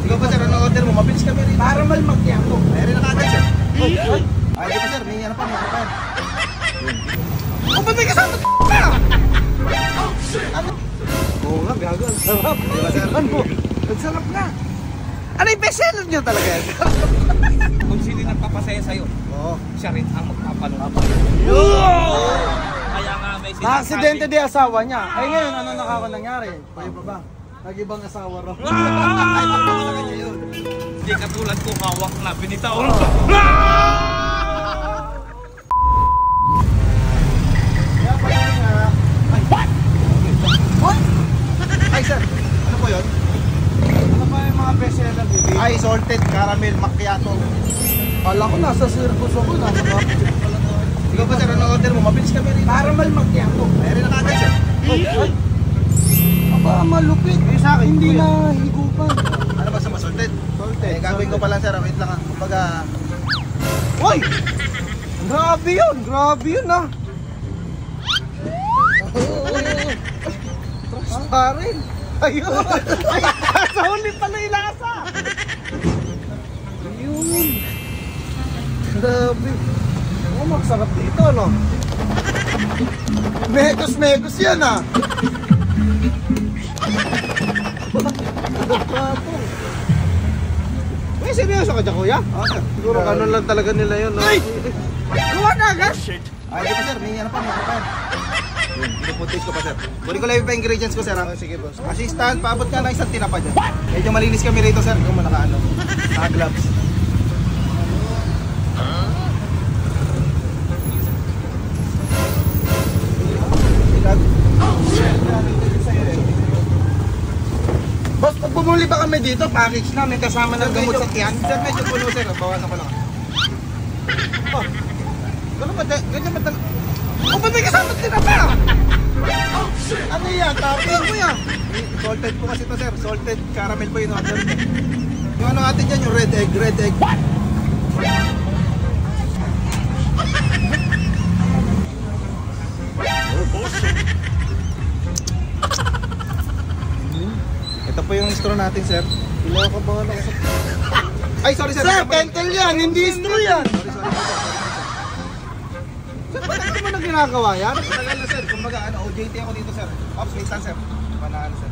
Ikaw ba sir, ano order mo? Mabilis kami rin. Caramel macchiato. Mayroon na kagad sir. Oh, Ay, di pa sir, may ano pa, may kapan. oh, ba't may kasama ka? Ano? Oo nga, gago. Ang sarap. Di ba sir? Ano? Ang sarap nga. Ano yung bestseller nyo talaga yan? Kung sino yung nagpapasaya sa'yo, Oo. siya rin ang magpapanood. Kaya nga may Na-aksidente di asawa niya. Ay ngayon, ano nangyari? Kayo pa ba? Nag-ibang asawa raw. Ay, pagpapala sa kanya yun. Hindi katulad ko hawak na binitaw. Ay sir, ano po yun? Ano ba yung mga bestseller dito? Ay, salted caramel macchiato. Kala ko nasa circus ako. Nasa kapit pala na. Ikaw ba sir, ano order mo? Mabilis kami rin. Caramel macchiato. Mayroon na kagad sir. Ay! Aba, malupit. Sa akin, Hindi kuya. na higupan. Ano ba sa masalted? Salted. Eh, gagawin ko pala sir, wait lang ha. Kumbaga, Hoy! Grabe yun! Grabe yun ah! Transparent! Ayun! Ay! Sa huli pala yung lasa! Ayun! Grabe! Oh, masarap dito no? Megos yan ah! May seryoso ka dyan kuya? Siguro ganun lang talaga nila yun no? Ay! Gawa na agad! ay di pa sir, may ano pa, may kapan. Pinupuntis ko pa sir. Kunin ko lang yung ingredients ko sir ha. Sige boss. Assistant, paabot ka ng isang tinapa dyan. Medyo malinis kami rito sir, kung naka-ano, naka-gloves. Boss, pag bumuli ba kami dito, package na, may kasama ng gamot sa tiyan? Sir, medyo puno sir, bawasan ko lang. Oh, ganyan ba talaga? O ba't may kasama tinapa? Ano yan? Tapos kuya? Salted po kasi to sir, salted caramel po yung order ko. Yung ano natin dyan, yung red egg. What? Ito po yung straw natin sir. Pinakabahan ako sa... Ay sorry sir. Sir, pentel yan, hindi straw yan! Sorry. Sir, ba't hindi mo na ginagawa yan? Matagal na sir, kumbaga ano, OJT ako dito sir. Ops, wait lang sir. Panaan sir.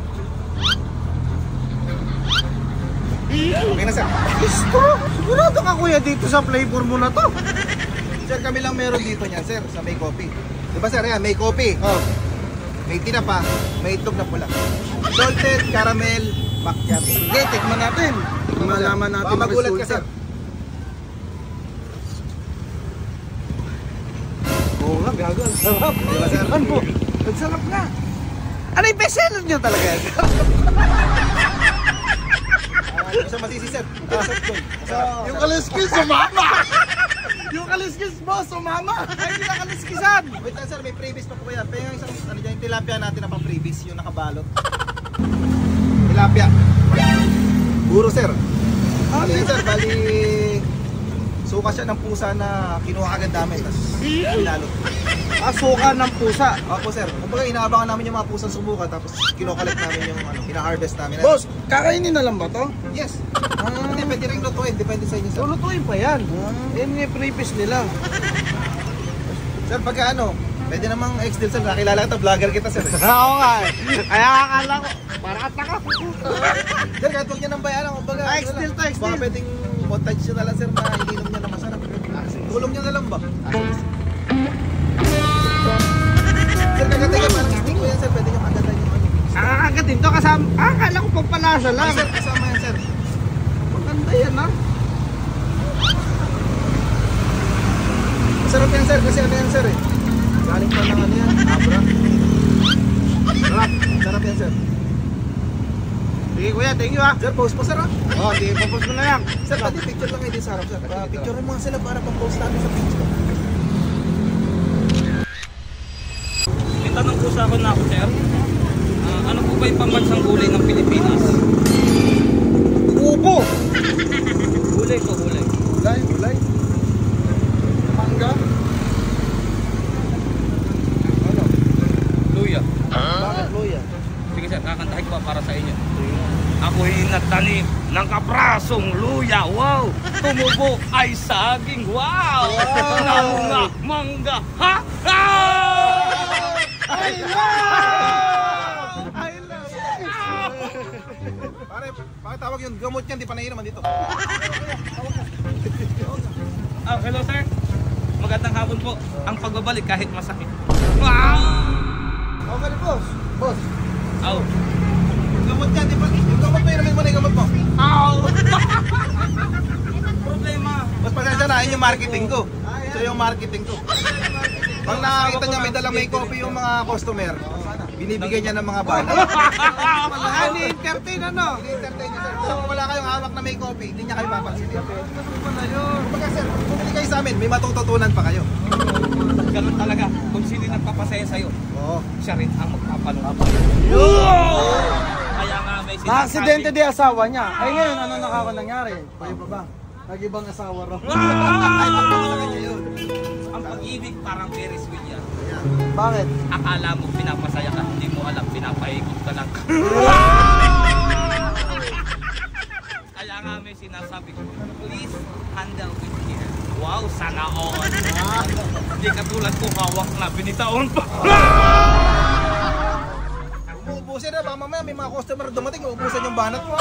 Okay na sir. Straw? Sigurado ka kuya dito sa flavor mo na to? Sir, kami lang meron dito niyan sir, sa may coffee. Diba sir, yan, may coffee. Oh. May tinapa, may itlog na pula. Salted caramel macchiato. Sige, tikman natin. Malaman natin Baka ang magulat ka resulta. sir. Oo nga, gago. Ang sarap. Diba sir? Ano? Ang sarap nga. Ano yung bestseller nyo talaga yan? Isa masisi sir. Yung kaliskis, sumama! Yung kaliskis mo, sumama! Ay, hindi na kaliskisan! Wait lang sir, may freebies pa po yan. Pero yung isang, ano dyan, yung tilapia natin na pang freebies, yung nakabalot. Tilapia. Puro sir. Ano yun sir, bali... Suka siya ng pusa na kinuha agad namin, tapos ilalot. Asuka ng pusa. Opo sir, kumbaga inaabangan namin yung mga pusang sumuka, tapos kinokollect namin yung ano, ina-harvest namin. Boss, kakainin na lang ba to? Yes. Hindi, pwede rin lutuin, depende sa inyo sir. Lulutuin pa yan. Yan yung previous nila. Sir, pagka ano, pwede namang ex-deal sir, nakilala kita, vlogger kita sir. Oo nga eh. Kaya akala ko, para kataka. Sir, kahit huwag niya nang bayaran, kumbaga, Ah, ex-deal to, ex-deal. baka pwedeng montage nyo na lang sir, na ininom niya na masarap. Tulong niya na lang ba? Sir, kagatingin pa, stick ko yan sir, pwede niyo kagatan yung ano. Akakatin to kasama. Akala ko pampalasa lang. Ay, sir, kasama yan sir. Maganda yan ha. Masarap yan sir, kasi ano yan sir eh. Galing pa ng ano yan, abra. Sarap, sarap yan sir. Sige kuya, thank you ha. Sir, post po sir ha. Oh, di papos ko na yan. Sir, pwede picture lang kayo din sa harap sir. Picture mo nga sila para pang-post namin sa page ko. May tanong po sa akin na ako, sir. Ano po ba yung pambansang gulay ng Pilipinas? Upo. Gulay po, gulay. Gulay, gulay. Mangga. Ano? Luya. Bakit luya? Sige sir, kakantahin ko pa para sa inyo. Ako'y nagtanim ng nakaprasong luya, wow! Tumubo ay saging, wow! Naunga mangga, ha? I love! Pare, pakitawag yung gamot niyan, di pa nainom dito. Hello sir. Magandang hapon po. Ang pagbabalik kahit masakit. Wow! Okay, boss. Boss, Aw. yung gamot niyan, di pa, yung gamot mo, inumin mo na yung gamot mo. Aw! Problema. Boss, pasensya na, yun yung marketing ko. So yung marketing ko. Pag nakakita niya may dalang may coffee yung mga customer, binibigyan niya ng mga bala. Ni-entertain ano? I-entertain niya, sir. So kung wala kayong hawak na may coffee, hindi niya kayo papansinin. Kumbaga sir, kung bumili kayo sa amin, may matututunan pa kayo. Ganun talaga. Kung sino nagpapasaya sa'yo, Oo. siya rin ang magpapalungkot. Kaya nga may sinasabi. Na-aksidente di asawa niya. Ay ngayon, ano nangyari? Kayo pa ba? Nag-ibang asawa raw. Ay, pagpapalagan niya yun. Ang pag-ibig parang Ferris wheel yan. Bakit? Akala mo pinapasaya ka, hindi mo alam, pinapaikot ka lang. Kaya nga may sinasabi ko, please handle with care. Wow, sana all. Hindi katulad ko hawak na binitaon pa. Umuubusin na, baka mamaya may mga customer dumating, uubusan yung banat mo.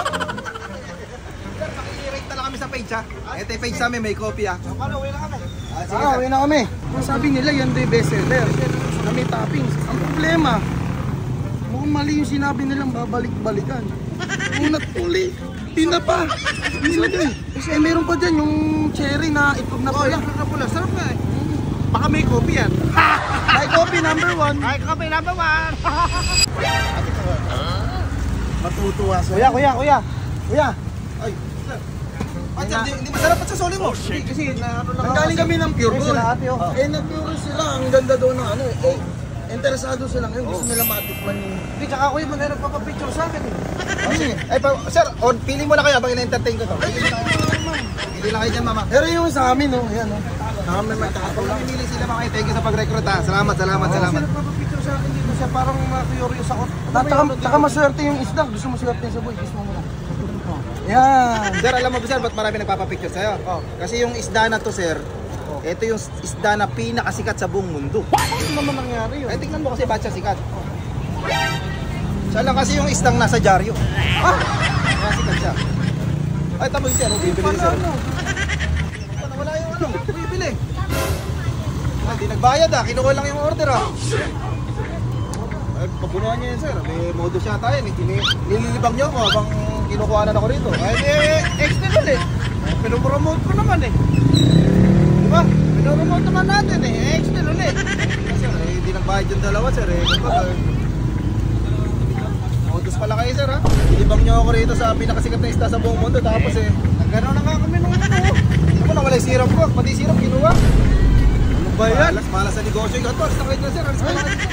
Sir, paki-rate na lang kami sa page ha. Ito yung page namin, may copy ha. Paano, uwi na kami. Sige sir. Uwi na kami. Sabi nila yan day bestseller. Na may toppings. Ang problema, mukhang mali yung sinabi nilang babalik-balikan. Unat uli. Tinapa. Nilagay. Kasi meron pa dyan yung cherry na itlog na pula. Itlog na pula, sarap nga eh. Baka may copy yan. May coffee number 1. May copy number 1. Matutuwa sa'yo. Kuya. Ay, sir. Ay, sir, hindi masarap at sa soli mo. Kasi nanggaling kami ng Pure Gold. Nag-pure sila. Ang ganda doon ng ano eh. Interesado sila ngayon. Gusto nila matikman yung... Hindi, tsaka kuya, maganda nagpapapicture sa akin eh. Sige. Ay, sir, pili mo na kayo habang ina-entertain ko to. Pili lang kayo dyan, mama. Pero yung sa amin, oh, yan, oh. Kami magkakatulang. Pumili sila mga thank you sa pag-recruit ha. Salamat. Kasi nagpapapicture sa akin dito siya, parang curious ako. Tsaka maswerte yung isda. Gusto mo swerte sa boy, kiss mo muna. Yan. Sir, alam mo ba sir, ba't marami nagpapapicture sa'yo? Kasi yung isda na to sir, ito yung isda na pinakasikat sa buong mundo. Ano naman nangyari yun? Ay, tingnan mo kasi ba't siya sikat. Siya lang kasi yung isdang nasa dyaryo. Kaya sikat siya. Ay, tama yung sir, bibili sir. Wala yung ano, bibili. Ay, di nagbayad kinuha lang yung order Ay, pabunuhan niya yun sir, may modus yata yun nililibang niyo ako habang kinukuhanan ako rito. Ay, extra ulit. Pinopromote ko naman Diba? Pinopromote naman natin extra ulit. Sir, hindi nagbayad yung dalawa sir modus pala kayo sir nilibang niyo ako rito sa pinakasikat na isda sa buong mundo tapos nagkaroon na nga kami nung ano mo nawala yung syrup ko, pati syrup kinuha. Ano ba yan? Malas sa negosyo yung alis na kayo dyan sir, alis ka na kayo.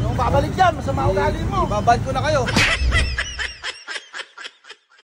Yung babalik dyan, masama ugali mo. Ibabad ko na kayo.